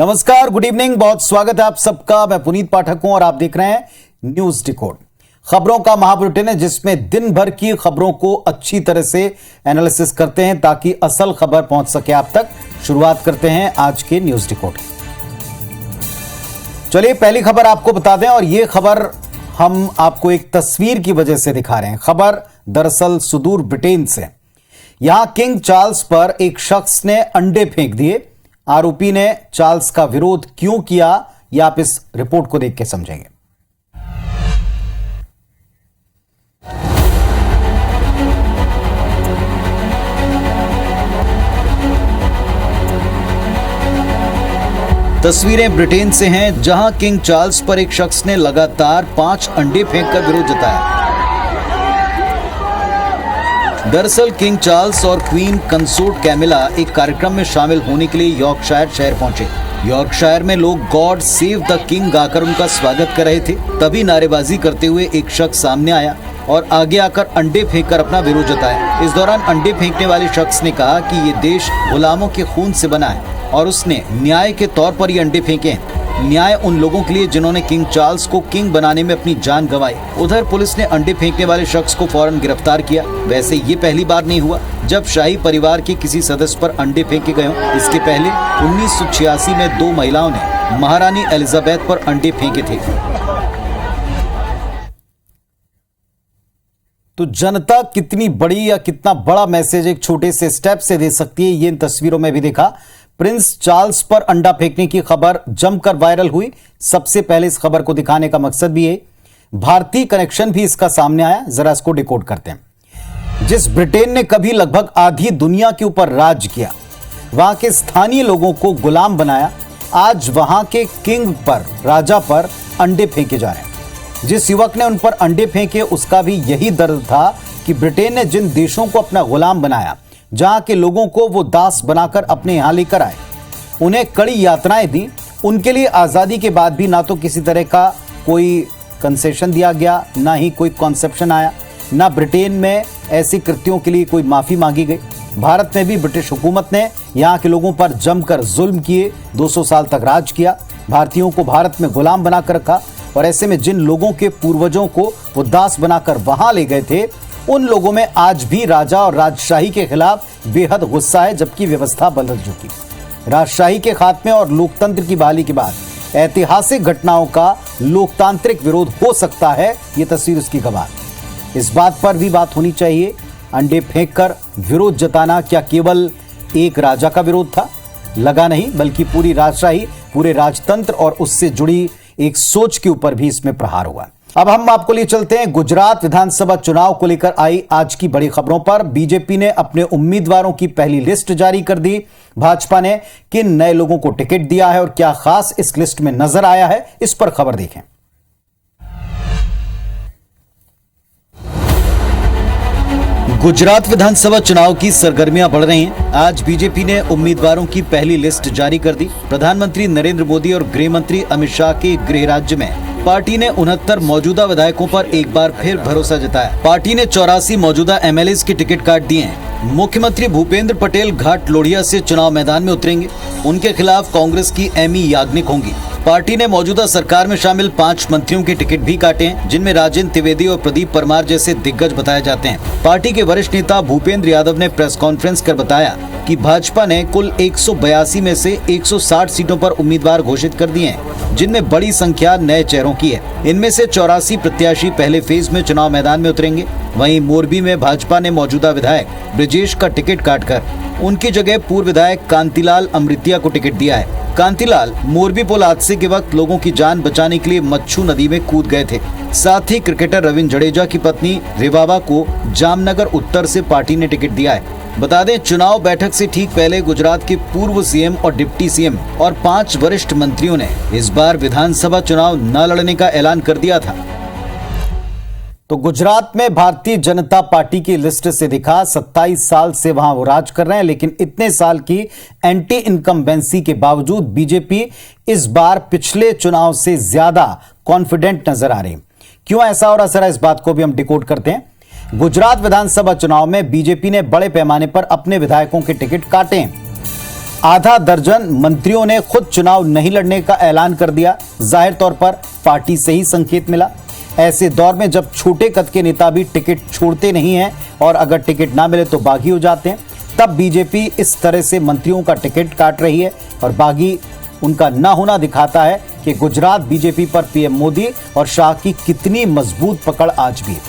नमस्कार, good evening, बहुत स्वागत है आप सबका। मैं पुनीत पाठक हूं और आप देख रहे हैं न्यूज डिकोड, खबरों का महाबुलेटिन है जिसमें दिन भर की खबरों को अच्छी तरह से एनालिसिस करते हैं ताकि असल खबर पहुंच सके आप तक। शुरुआत करते हैं आज के न्यूज डिकोड। चलिए पहली खबर आपको बता दें, और यह खबर हम आपको एक तस्वीर की वजह से दिखा रहे हैं। खबर दरअसल सुदूर ब्रिटेन से। यहां किंग चार्ल्स पर एक शख्स ने अंडे फेंक दिए। आरोपी ने चार्ल्स का विरोध क्यों किया, यह आप इस रिपोर्ट को देख के समझेंगे। तस्वीरें ब्रिटेन से हैं, जहां किंग चार्ल्स पर एक शख्स ने लगातार 5 अंडे फेंककर विरोध जताया। दरअसल किंग चार्ल्स और क्वीन कंसोर्ट कैमिला एक कार्यक्रम में शामिल होने के लिए यॉर्कशायर शहर पहुंचे। यॉर्कशायर में लोग गॉड सेव द किंग गाकर उनका स्वागत कर रहे थे। तभी नारेबाजी करते हुए एक शख्स सामने आया और आगे आकर अंडे फेंककर अपना विरोध जताया। इस दौरान अंडे फेंकने वाले शख्स ने कहा कि ये देश गुलामों के खून से बना है और उसने न्याय के तौर पर ये अंडे फेंके हैं। न्याय उन लोगों के लिए जिन्होंने किंग चार्ल्स को किंग बनाने में अपनी जान गंवाई। उधर पुलिस ने अंडे फेंकने वाले शख्स को फौरन गिरफ्तार किया। वैसे ये पहली बार नहीं हुआ जब शाही परिवार के किसी सदस्य पर अंडे फेंके गए हों। इसके पहले 1986 में 2 महिलाओं ने महारानी एलिजाबेथ पर अंडे फेंके थे। तो जनता कितनी बड़ी या कितना बड़ा मैसेज एक छोटे से स्टेप से दे सकती है, ये इन तस्वीरों में भी देखा। प्रिंस चार्ल्स पर अंडा फेंकने की खबर जमकर वायरल हुई। सबसे पहले इस खबर को दिखाने का मकसद भी है, भारतीय कनेक्शन भी इसका सामने आया। जरा इसको डिकोड करते हैं। जिस ब्रिटेन ने कभी लगभग आधी दुनिया के ऊपर राज किया, वहां के स्थानीय लोगों को गुलाम बनाया, आज वहां के किंग पर, राजा पर अंडे फेंके जा रहे हैं। जिस युवक ने उन पर अंडे फेंके उसका भी यही दर्द था कि ब्रिटेन ने जिन देशों को अपना गुलाम बनाया, जहां के लोगों को वो दास बनाकर अपने यहां लेकर आए, उन्हें कड़ी यातनाएं दी, उनके लिए आजादी के बाद भी ना तो किसी तरह का कोई कंसेशन दिया गया, ना ही कोई कॉन्सेप्शन आया, ना ब्रिटेन में ऐसी कृत्यों के लिए कोई माफी मांगी गई। भारत में भी ब्रिटिश हुकूमत ने यहां के लोगों पर जमकर जुल्म किए, 200 साल तक राज किया, भारतीयों को भारत में गुलाम बनाकर रखा। और ऐसे में जिन लोगों के पूर्वजों को वो दास बनाकर वहां ले गए थे, उन लोगों में आज भी राजा और राजशाही के खिलाफ बेहद गुस्सा है, जबकि व्यवस्था बदल चुकी। राजशाही के खात्मे और लोकतंत्र की बहाली के बाद ऐतिहासिक घटनाओं का लोकतांत्रिक विरोध हो सकता है, ये तस्वीर उसकी गवाह। इस बात पर भी बात होनी चाहिए। अंडे फेंककर विरोध जताना क्या केवल एक राजा का विरोध था? लगा नहीं, बल्कि पूरी राजशाही, पूरे राजतंत्र और उससे जुड़ी एक सोच के ऊपर भी इसमें प्रहार हुआ। अब हम आपको लिए चलते हैं गुजरात विधानसभा चुनाव को लेकर आई आज की बड़ी खबरों पर। बीजेपी ने अपने उम्मीदवारों की पहली लिस्ट जारी कर दी। भाजपा ने किन नए लोगों को टिकट दिया है और क्या खास इस लिस्ट में नजर आया है, इस पर खबर देखें। गुजरात विधानसभा चुनाव की सरगर्मियां बढ़ रही हैं। आज बीजेपी ने उम्मीदवारों की पहली लिस्ट जारी कर दी। प्रधानमंत्री नरेंद्र मोदी और गृह मंत्री अमित शाह के गृह राज्य में पार्टी ने 69 मौजूदा विधायकों पर एक बार फिर भरोसा जताया। पार्टी ने 84 मौजूदा एमएलए के टिकट काट दिए हैं। मुख्यमंत्री भूपेंद्र पटेल घाट लोढ़िया से चुनाव मैदान में उतरेंगे। उनके खिलाफ कांग्रेस की एमी याग्निक होंगी। पार्टी ने मौजूदा सरकार में शामिल 5 मंत्रियों के टिकट भी काटे हैं, जिनमें राजेंद्र त्रिवेदी और प्रदीप परमार जैसे दिग्गज बताए जाते हैं। पार्टी के वरिष्ठ नेता भूपेंद्र यादव ने प्रेस कॉन्फ्रेंस कर बताया कि भाजपा ने कुल 182 में से 160 सीटों पर उम्मीदवार घोषित कर दिए हैं, जिनमें बड़ी संख्या नए चेहरों की है। इनमें से 84 प्रत्याशी पहले फेज में चुनाव मैदान में उतरेंगे। वहीं मोरबी में भाजपा ने मौजूदा विधायक ब्रिजेश का टिकट काटकर उनकी जगह पूर्व विधायक कांतिलाल अमृतिया को टिकट दिया है। कांतिलाल मोरबी पुल हादसे के वक्त लोगों की जान बचाने के लिए मच्छू नदी में कूद गए थे। साथ ही क्रिकेटर रविंद्र जडेजा की पत्नी रेवाबा को जामनगर उत्तर से पार्टी ने टिकट दिया है। बता दें, चुनाव बैठक से ठीक पहले गुजरात के पूर्व सीएम और डिप्टी सीएम और 5 वरिष्ठ मंत्रियों ने इस बार विधानसभा चुनाव न लड़ने का ऐलान कर दिया था। तो गुजरात में भारतीय जनता पार्टी की लिस्ट से दिखा 27 साल से वहां वो राज कर रहे हैं, लेकिन इतने साल की एंटी इनकम्बेंसी के बावजूद बीजेपी इस बार पिछले चुनाव से ज्यादा कॉन्फिडेंट नजर आ रही। क्यों ऐसा हो रहा, जरा इस बात को भी हम डिकोड करते हैं। गुजरात विधानसभा चुनाव में बीजेपी ने बड़े पैमाने पर अपने विधायकों के टिकट काटे हैं। आधा दर्जन मंत्रियों ने खुद चुनाव नहीं लड़ने का ऐलान कर दिया। जाहिर तौर पर पार्टी से ही संकेत मिला। ऐसे दौर में जब छोटे कद के नेता भी टिकट छोड़ते नहीं हैं और अगर टिकट ना मिले तो बागी हो जाते हैं, तब बीजेपी इस तरह से मंत्रियों का टिकट काट रही है और बागी उनका ना होना दिखाता है कि गुजरात बीजेपी पर पीएम मोदी और शाह की कितनी मजबूत पकड़ आज भी है।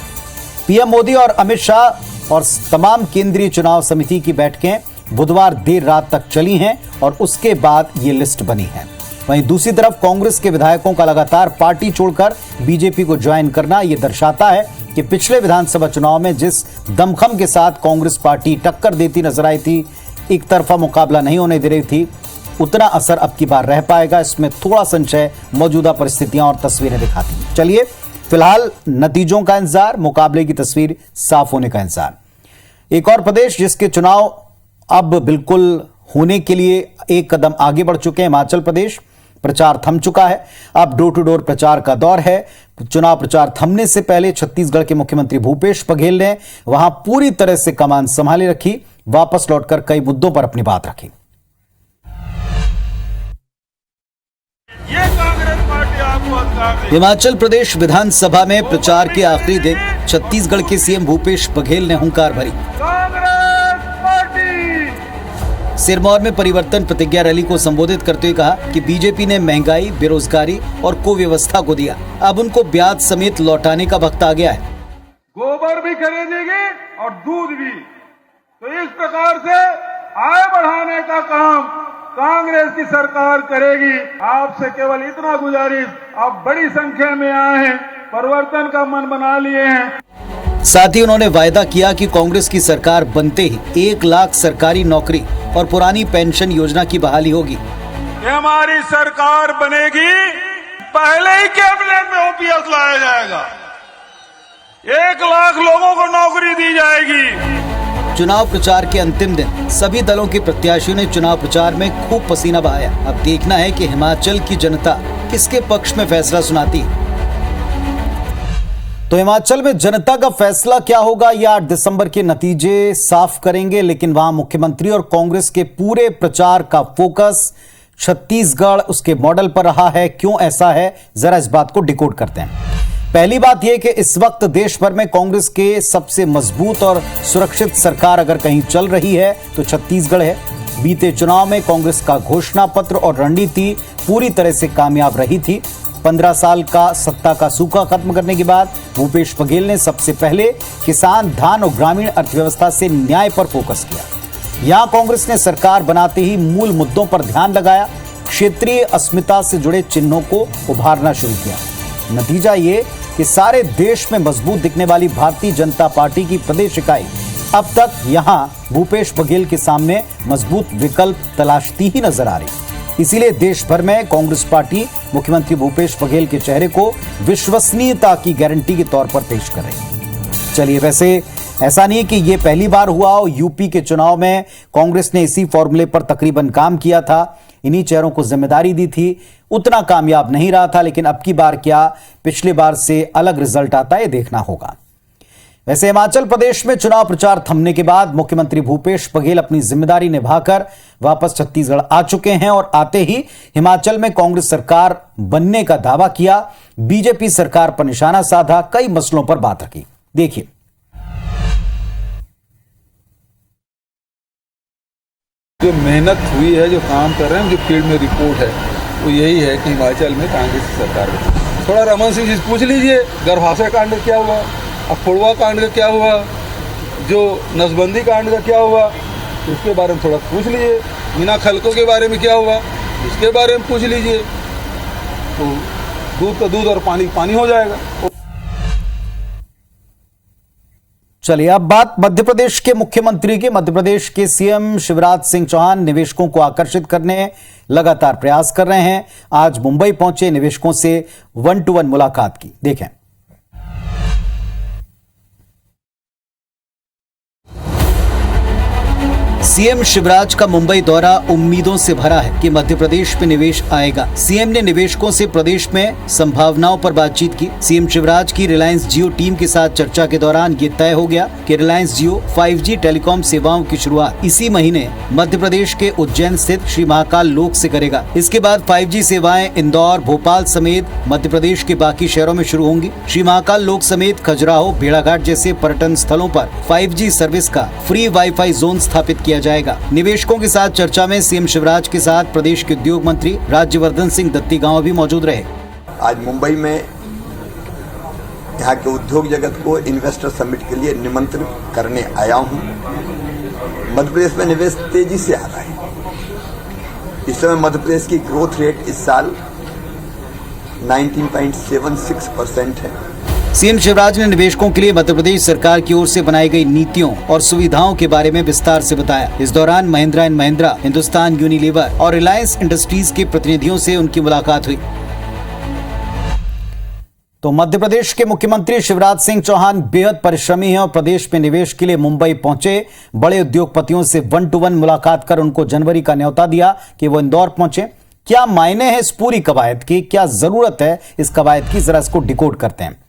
पीएम मोदी और अमित शाह और तमाम केंद्रीय चुनाव समिति की बैठकें बुधवार देर रात तक चली हैं और उसके बाद ये लिस्ट बनी है। वहीं दूसरी तरफ कांग्रेस के विधायकों का लगातार पार्टी छोड़कर बीजेपी को ज्वाइन करना यह दर्शाता है कि पिछले विधानसभा चुनाव में जिस दमखम के साथ कांग्रेस पार्टी टक्कर देती नजर आई थी, एक तरफा मुकाबला नहीं होने दे रही थी, उतना असर अब की बार रह पाएगा, इसमें थोड़ा संशय मौजूदा परिस्थितियां और तस्वीरें दिखाती हैं। चलिए फिलहाल नतीजों का इंतजार, मुकाबले की तस्वीर साफ होने का इंतजार। एक और प्रदेश जिसके चुनाव अब बिल्कुल होने के लिए एक कदम आगे बढ़ चुके हैं, हिमाचल प्रदेश। प्रचार थम चुका है, अब डोर टू डोर प्रचार का दौर है। चुनाव प्रचार थमने से पहले छत्तीसगढ़ के मुख्यमंत्री भूपेश बघेल ने वहां पूरी तरह से कमान संभाले रखी, वापस लौटकर कई मुद्दों पर अपनी बात रखी। हिमाचल प्रदेश विधानसभा में प्रचार के आखिरी दिन छत्तीसगढ़ के सीएम भूपेश बघेल ने हुंकार भरी। सिरमौर में परिवर्तन प्रतिज्ञा रैली को संबोधित करते हुए कहा कि बीजेपी ने महंगाई, बेरोजगारी और कुव्यवस्था को दिया, अब उनको ब्याज समेत लौटाने का वक्त आ गया है। गोबर भी खरीदेंगे और दूध भी। तो इस प्रकार से आय बढ़ाने का काम कांग्रेस की सरकार करेगी। आपसे केवल इतना गुजारिश, आप बड़ी संख्या में आए हैं, परिवर्तन का मन बना लिए हैं। साथ ही उन्होंने वायदा किया कि कांग्रेस की सरकार बनते ही 1 लाख सरकारी नौकरी और पुरानी पेंशन योजना की बहाली होगी। हमारी सरकार बनेगी, पहले ही कैबिनेट में ओपीएस लाया जाएगा, 1 लाख लोगों को नौकरी दी जाएगी। चुनाव प्रचार के अंतिम दिन सभी दलों के प्रत्याशियों ने चुनाव प्रचार में खूब पसीना बहाया। अब देखना है कि हिमाचल की जनता किसके पक्ष में फैसला सुनाती है। तो हिमाचल में जनता का फैसला क्या होगा, यह 8 दिसंबर के नतीजे साफ करेंगे। लेकिन वहां मुख्यमंत्री और कांग्रेस के पूरे प्रचार का फोकस छत्तीसगढ़, उसके मॉडल पर रहा है। क्यों ऐसा है, जरा इस बात को डिकोड करते हैं। पहली बात यह कि इस वक्त देश भर में कांग्रेस के सबसे मजबूत और सुरक्षित सरकार अगर कहीं चल रही है तो छत्तीसगढ़ है। बीते चुनाव में कांग्रेस का घोषणा पत्र और रणनीति पूरी तरह से कामयाब रही थी। 15 साल का सत्ता का सूखा खत्म करने के बाद भूपेश बघेल ने सबसे पहले किसान, धान और ग्रामीण अर्थव्यवस्था से न्याय पर फोकस किया। यहां कांग्रेस ने सरकार बनाते ही मूल मुद्दों पर ध्यान लगाया, क्षेत्रीय अस्मिता से जुड़े चिन्हों को उभारना शुरू किया। नतीजा ये कि सारे देश में मजबूत दिखने वाली भारतीय जनता पार्टी की प्रदेश इकाई अब तक यहां भूपेश बघेल के सामने मजबूत विकल्प तलाशती ही नजर आ रही। इसीलिए देश भर में कांग्रेस पार्टी मुख्यमंत्री भूपेश बघेल के चेहरे को विश्वसनीयता की गारंटी के तौर पर पेश कर रही। चलिए, वैसे ऐसा नहीं कि यह पहली बार हुआ हो। यूपी के चुनाव में कांग्रेस ने इसी फॉर्मूले पर तकरीबन काम किया था, इन्हीं चेहरों को जिम्मेदारी दी थी, उतना कामयाब नहीं रहा था। लेकिन अब की बार क्या पिछले बार से अलग रिजल्ट आता है, देखना होगा। वैसे हिमाचल प्रदेश में चुनाव प्रचार थमने के बाद मुख्यमंत्री भूपेश बघेल अपनी जिम्मेदारी निभाकर वापस छत्तीसगढ़ आ चुके हैं और आते ही हिमाचल में कांग्रेस सरकार बनने का दावा किया, बीजेपी सरकार पर निशाना साधा, कई मसलों पर बात रखी। देखिए, जो मेहनत हुई है, जो काम कर रहे हैं, जो फील्ड में रिपोर्ट है, वो यही है कि हिमाचल में कांग्रेस की सरकार है। थोड़ा रमन सिंह जी पूछ लीजिए, गर्भाशय कांड का क्या हुआ, अखोड़वा कांड का क्या हुआ, जो नसबंदी कांड का क्या हुआ, उसके बारे में थोड़ा पूछ लीजिए। मीना खलकों के बारे में क्या हुआ, इसके बारे में पूछ लीजिए, तो दूध का दूध और पानी पानी हो जाएगा। चलिए, अब बात मध्य प्रदेश के मुख्यमंत्री की। मध्य प्रदेश के सीएम शिवराज सिंह चौहान निवेशकों को आकर्षित करने लगातार प्रयास कर रहे हैं। आज मुंबई पहुंचे, निवेशकों से 1-to-1 मुलाकात की। देखें, सीएम शिवराज का मुंबई दौरा उम्मीदों से भरा है कि मध्य प्रदेश में निवेश आएगा। सीएम ने निवेशकों से प्रदेश में संभावनाओं पर बातचीत की। सीएम शिवराज की रिलायंस जियो टीम के साथ चर्चा के दौरान ये तय हो गया कि रिलायंस जियो 5G टेलीकॉम सेवाओं की शुरुआत इसी महीने मध्य प्रदेश के उज्जैन स्थित श्री महाकाल लोक से करेगा। इसके बाद 5G सेवाएं इंदौर, भोपाल समेत मध्य प्रदेश के बाकी शहरों में शुरू होंगी। श्री महाकाल लोक समेत खजुराहो, भेड़ाघाट जैसे पर्यटन स्थलों पर 5G सर्विस का फ्री वाईफाई जोन स्थापित किया जाएगा। निवेशकों के साथ चर्चा में सीएम शिवराज के साथ प्रदेश के उद्योग मंत्री राज्यवर्धन सिंह दत्तीगांव भी मौजूद रहे। आज मुंबई में यहाँ के उद्योग जगत को इन्वेस्टर समिट के लिए निमंत्रित करने आया हूँ। मध्य प्रदेश में निवेश तेजी से आ रहा है। इस समय मध्य प्रदेश की ग्रोथ रेट इस साल 19.76% है। सीएम शिवराज ने निवेशकों के लिए मध्य प्रदेश सरकार की ओर से बनाई गई नीतियों और सुविधाओं के बारे में विस्तार से बताया। इस दौरान महिंद्रा एंड महिंद्रा, हिंदुस्तान यूनिलीवर और रिलायंस इंडस्ट्रीज के प्रतिनिधियों से उनकी मुलाकात हुई। तो मध्य प्रदेश के मुख्यमंत्री शिवराज सिंह चौहान बेहद परिश्रमी हैं और प्रदेश में निवेश के लिए मुंबई पहुंचे। बड़े उद्योगपतियों से 1-to-1 मुलाकात कर उनको जनवरी का न्योता दिया कि वो इंदौर पहुंचे। क्या मायने है इस पूरी कवायद की, क्या जरूरत है इस कवायद की, जरा इसको डिकोड करते हैं।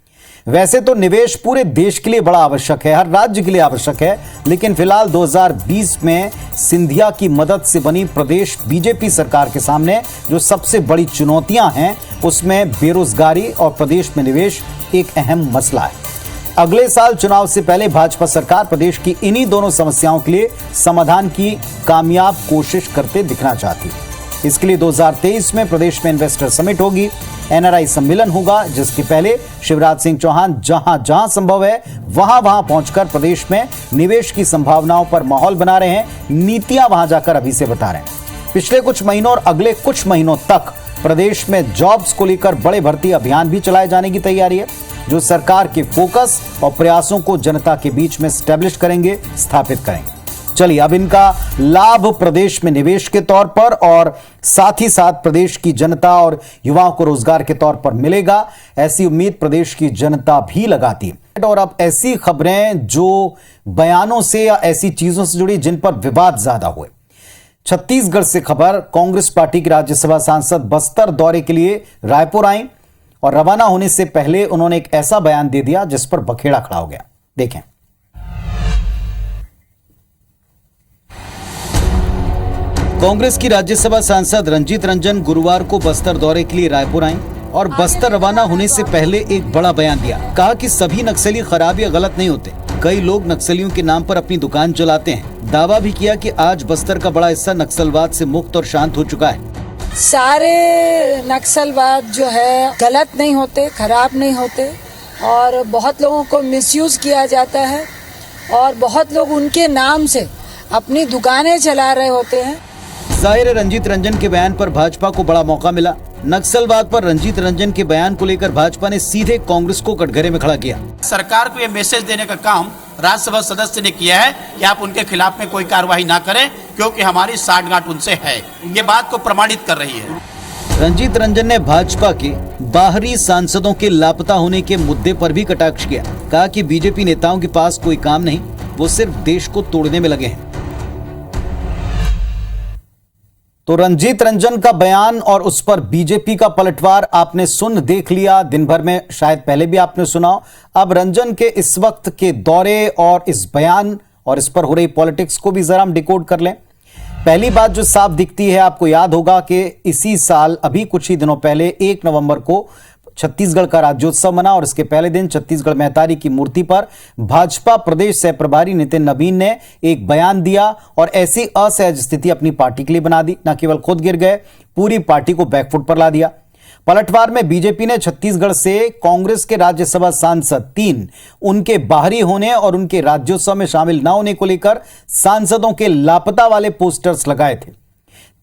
वैसे तो निवेश पूरे देश के लिए बड़ा आवश्यक है, हर राज्य के लिए आवश्यक है, लेकिन फिलहाल 2020 में सिंधिया की मदद से बनी प्रदेश बीजेपी सरकार के सामने जो सबसे बड़ी चुनौतियां हैं उसमें बेरोजगारी और प्रदेश में निवेश एक अहम मसला है। अगले साल चुनाव से पहले भाजपा सरकार प्रदेश की इन्हीं दोनों समस्याओं के लिए समाधान की कामयाब कोशिश करते दिखना चाहती है। इसके लिए 2023 में प्रदेश में इन्वेस्टर समिट होगी, एनआरआई सम्मेलन होगा, जिसके पहले शिवराज सिंह चौहान जहां जहां संभव है वहां पहुंचकर प्रदेश में निवेश की संभावनाओं पर माहौल बना रहे हैं, नीतियां वहां जाकर अभी से बता रहे हैं। पिछले कुछ महीनों और अगले कुछ महीनों तक प्रदेश में जॉब्स को लेकर बड़े भर्ती अभियान भी चलाए जाने की तैयारी है, जो सरकार के फोकस और प्रयासों को जनता के बीच में स्टैब्लिश करेंगे, स्थापित करेंगे। चलिए अब इनका लाभ प्रदेश में निवेश के तौर पर और साथ ही साथ प्रदेश की जनता और युवाओं को रोजगार के तौर पर मिलेगा, ऐसी उम्मीद प्रदेश की जनता भी लगाती है। और अब ऐसी खबरें जो बयानों से या ऐसी चीजों से जुड़ी जिन पर विवाद ज्यादा हुए। छत्तीसगढ़ से खबर, कांग्रेस पार्टी की राज्यसभा सांसद बस्तर दौरे के लिए रायपुर आई और रवाना होने से पहले उन्होंने एक ऐसा बयान दे दिया जिस पर बखेड़ा खड़ा हो गया। देखें। कांग्रेस की राज्यसभा सांसद रंजीत रंजन गुरुवार को बस्तर दौरे के लिए रायपुर आईं और बस्तर रवाना होने से पहले एक बड़ा बयान दिया। कहा कि सभी नक्सली खराब या गलत नहीं होते, कई लोग नक्सलियों के नाम पर अपनी दुकान चलाते हैं। दावा भी किया कि आज बस्तर का बड़ा हिस्सा नक्सलवाद से मुक्त और शांत हो चुका है। सारे नक्सलवाद जो है गलत नहीं होते, खराब नहीं होते और बहुत लोगों को मिसयूज किया जाता है और बहुत लोग उनके नाम से अपनी दुकानें चला रहे होते हैं। जाहिर है रंजीत रंजन के बयान पर भाजपा को बड़ा मौका मिला। नक्सलवाद पर रंजीत रंजन के बयान को लेकर भाजपा ने सीधे कांग्रेस को कटघरे में खड़ा किया। सरकार को ये मैसेज देने का काम राज्यसभा सदस्य ने किया है कि आप उनके खिलाफ में कोई कार्रवाई ना करें क्योंकि हमारी साठगांठ उनसे है। ये बात को प्रमाणित कर रही है। रंजीत रंजन ने भाजपा के बाहरी सांसदों के लापता होने के मुद्दे पर भी कटाक्ष किया। कहा कि बीजेपी नेताओं के पास कोई काम नहीं, वो सिर्फ देश को तोड़ने में लगे हैं। तो रंजीत रंजन का बयान और उस पर बीजेपी का पलटवार आपने सुन देख लिया, दिन भर में शायद पहले भी आपने सुना। अब रंजन के इस वक्त के दौरे और इस बयान और इस पर हो रही पॉलिटिक्स को भी जरा हम डिकोड कर लें। पहली बात जो साफ दिखती है, आपको याद होगा कि इसी साल अभी कुछ ही दिनों पहले 1 नवंबर को छत्तीसगढ़ का राज्योत्सव मना और इसके पहले दिन छत्तीसगढ़ महतारी की मूर्ति पर भाजपा प्रदेश सह प्रभारी नितिन नवीन ने एक बयान दिया और ऐसी असहज स्थिति अपनी पार्टी के लिए बना दी। न केवल खुद गिर गए, पूरी पार्टी को बैकफुट पर ला दिया। पलटवार में बीजेपी ने छत्तीसगढ़ से कांग्रेस के राज्यसभा सांसद 3 उनके बाहरी होने और उनके राज्योत्सव में शामिल न होने को लेकर सांसदों के लापता वाले पोस्टर्स लगाए थे।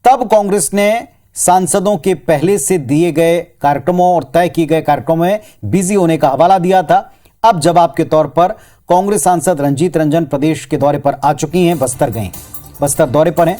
तब कांग्रेस ने सांसदों के पहले से दिए गए कार्यक्रमों और तय किए गए कार्यक्रमों में बिजी होने का हवाला दिया था। अब जवाब के तौर पर कांग्रेस सांसद रंजीत रंजन प्रदेश के दौरे पर आ चुकी हैं, बस्तर गए, बस्तर दौरे पर हैं।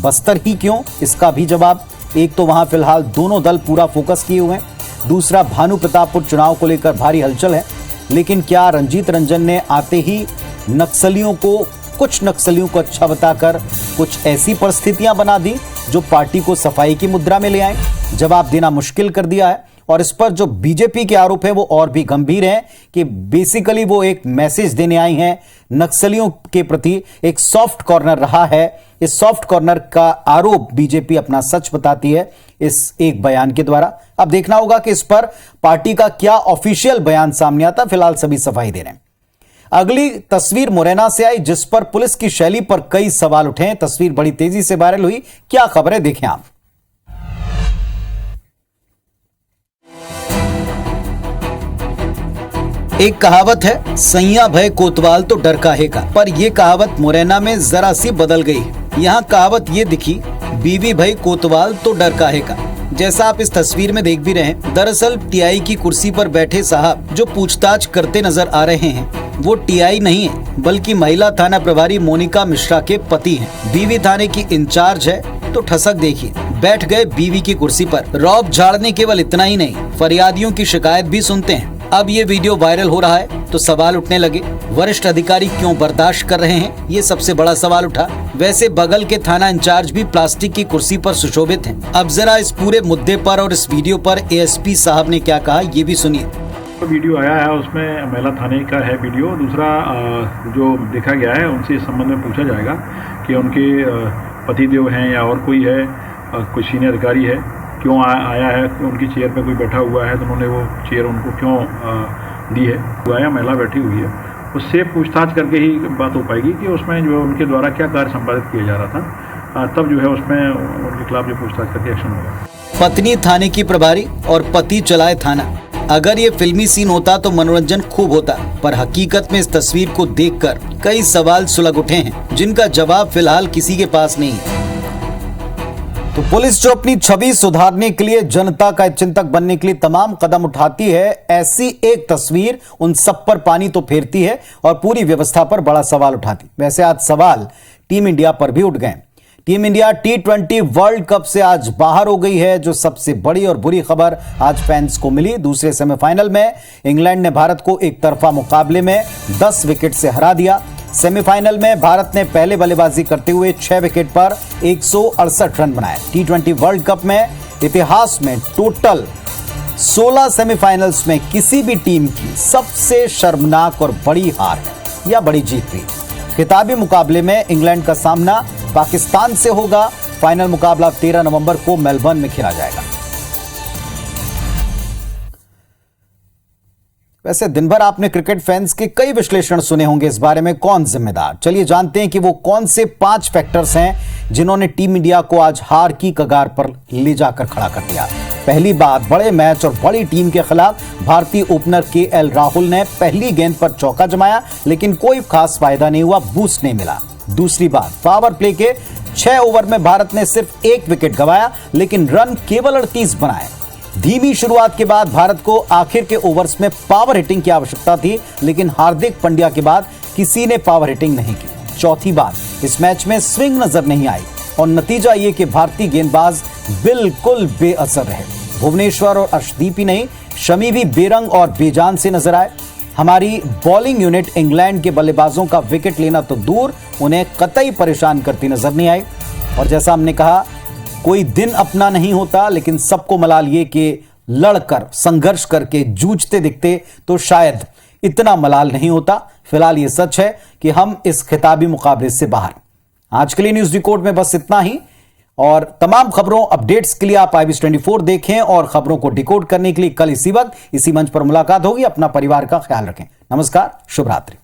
बस्तर ही क्यों, इसका भी जवाब। एक तो वहां फिलहाल दोनों दल पूरा फोकस किए हुए हैं, दूसरा भानु प्रतापपुर चुनाव को लेकर भारी हलचल है। लेकिन क्या रंजीत रंजन ने आते ही नक्सलियों को कुछ नक्सलियों को अच्छा बताकर कुछ ऐसी परिस्थितियां बना दी जो पार्टी को सफाई की मुद्रा में ले आए, जवाब देना मुश्किल कर दिया है। और इस पर जो बीजेपी के आरोप है वो और भी गंभीर है कि बेसिकली वो एक मैसेज देने आई हैं नक्सलियों के प्रति, एक सॉफ्ट कॉर्नर रहा है। इस सॉफ्ट कॉर्नर का आरोप बीजेपी अपना सच बताती है इस एक बयान के द्वारा। अब देखना होगा कि इस पर पार्टी का क्या ऑफिशियल बयान सामने आता। फिलहाल सभी सफाई दे रहे हैं। अगली तस्वीर मुरैना से आई जिस पर पुलिस की शैली पर कई सवाल उठे। तस्वीर बड़ी तेजी से वायरल हुई, क्या खबर है देखें आप। एक कहावत है, सैया भय कोतवाल तो डर काहे का, पर यह कहावत मुरैना में जरा सी बदल गई। यहाँ कहावत ये दिखी, बीवी भई कोतवाल तो डर काहे का। जैसा आप इस तस्वीर में देख भी रहे हैं, दरअसल टीआई की कुर्सी पर बैठे साहब जो पूछताछ करते नजर आ रहे हैं वो टीआई नहीं है बल्कि महिला थाना प्रभारी मोनिका मिश्रा के पति हैं। बीवी थाने की इंचार्ज है तो ठसक देखिए, बैठ गए बीवी की कुर्सी पर। रौब झाड़ने केवल इतना ही नहीं, फरियादियों की शिकायत भी सुनते हैं। अब ये वीडियो वायरल हो रहा है तो सवाल उठने लगे, वरिष्ठ अधिकारी क्यों बर्दाश्त कर रहे हैं, ये सबसे बड़ा सवाल उठा। वैसे बगल के थाना इंचार्ज भी प्लास्टिक की कुर्सी पर सुशोभित हैं। अब जरा इस पूरे मुद्दे पर और इस वीडियो पर एएसपी साहब ने क्या कहा ये भी सुनिए। तो वीडियो आया है उसमें महिला थाने का है वीडियो। दूसरा जो देखा गया है उनसे इस संबंध में पूछा जाएगा कि उनके पतिदेव हैं या और कोई है, कोई सीनियर अधिकारी है, क्यों आया है, उनकी चेयर पे कोई बैठा हुआ है तो उन्होंने वो चेयर उनको क्यों दी है, आया महिला बैठी हुई है, उससे पूछताछ करके ही बात हो पाएगी कि उसमें जो उनके द्वारा क्या कार्य संपादित किया जा रहा था। तब जो है उसमें उनके खिलाफ जो पूछताछ करके एक्शन होगा। पत्नी थाने की प्रभारी और पति चलाए थाना। अगर ये फिल्मी सीन होता तो मनोरंजन खूब होता, पर हकीकत में इस तस्वीर को देखकर कई सवाल सुलग उठे हैं जिनका जवाब फिलहाल किसी के पास नहीं है। तो पुलिस जो अपनी छवि सुधारने के लिए, जनता का चिंतक बनने के लिए तमाम कदम उठाती है, ऐसी एक तस्वीर उन सब पर पानी तो फेरती है और पूरी व्यवस्था पर बड़ा सवाल उठाती। वैसे आज सवाल टीम इंडिया पर भी उठ गए। Team India T20 world cup से आज बाहर हो गई है। जो सबसे बड़ी और बुरी खबर आज फैंस को मिली, दूसरे सेमीफाइनल में इंग्लैंड ने भारत को एक तरफा मुकाबले में 10 विकेट से हरा दिया। सेमीफाइनल में भारत ने पहले बल्लेबाजी करते हुए 6 विकेट पर 168 रन बनाए। T20 वर्ल्ड कप में इतिहास में टोटल 16 सेमीफाइनल्स में किसी भी टीम की सबसे शर्मनाक और बड़ी हार है या बड़ी जीत हुई। खिताबी मुकाबले में इंग्लैंड का सामना पाकिस्तान से होगा। फाइनल मुकाबला 13 नवंबर को मेलबर्न में खेला जाएगा। वैसे दिन भर आपने क्रिकेट फैंस के कई विश्लेषण सुने होंगे, इस बारे में कौन जिम्मेदार, चलिए जानते हैं कि वो कौन से 5 फैक्टर्स हैं जिन्होंने टीम इंडिया को आज हार की कगार पर ले जाकर खड़ा कर दिया। पहली बात, बड़े मैच और बड़ी टीम के खिलाफ भारतीय ओपनर KL राहुल ने पहली गेंद पर चौका जमाया लेकिन कोई खास फायदा नहीं हुआ, बूस्ट नहीं मिला। दूसरी बात, पावर प्ले के 6 ओवर में भारत ने सिर्फ 1 विकेट गंवाया लेकिन रन केवल 38 बनाए। धीमी शुरुआत के बाद भारत को आखिर के ओवर्स में पावर हिटिंग की आवश्यकता थी लेकिन हार्दिक पांड्या के बाद किसी ने पावर हिटिंग नहीं की। चौथी बात, इस मैच में स्विंग नजर नहीं आई और नतीजा ये कि भारतीय गेंदबाज बिल्कुल बेअसर रहे। भुवनेश्वर और अर्शदीप ही नहीं, शमी भी बेरंग और बेजान से नजर आए। हमारी बॉलिंग यूनिट इंग्लैंड के बल्लेबाजों का विकेट लेना तो दूर, उन्हें कतई परेशान करती नजर नहीं आई। और जैसा हमने कहा, कोई दिन अपना नहीं होता लेकिन सबको मलाल ये कि लड़कर संघर्ष करके जूझते दिखते तो शायद इतना मलाल नहीं होता। फिलहाल ये सच है कि हम इस खिताबी मुकाबले से बाहर। आज के लिए न्यूज रिकॉर्ड में बस इतना ही और तमाम खबरों अपडेट्स के लिए आप IBS 24 देखें और खबरों को डिकोड करने के लिए कल इसी वक्त इसी मंच पर मुलाकात होगी। अपना परिवार का ख्याल रखें। नमस्कार, शुभ रात्रि।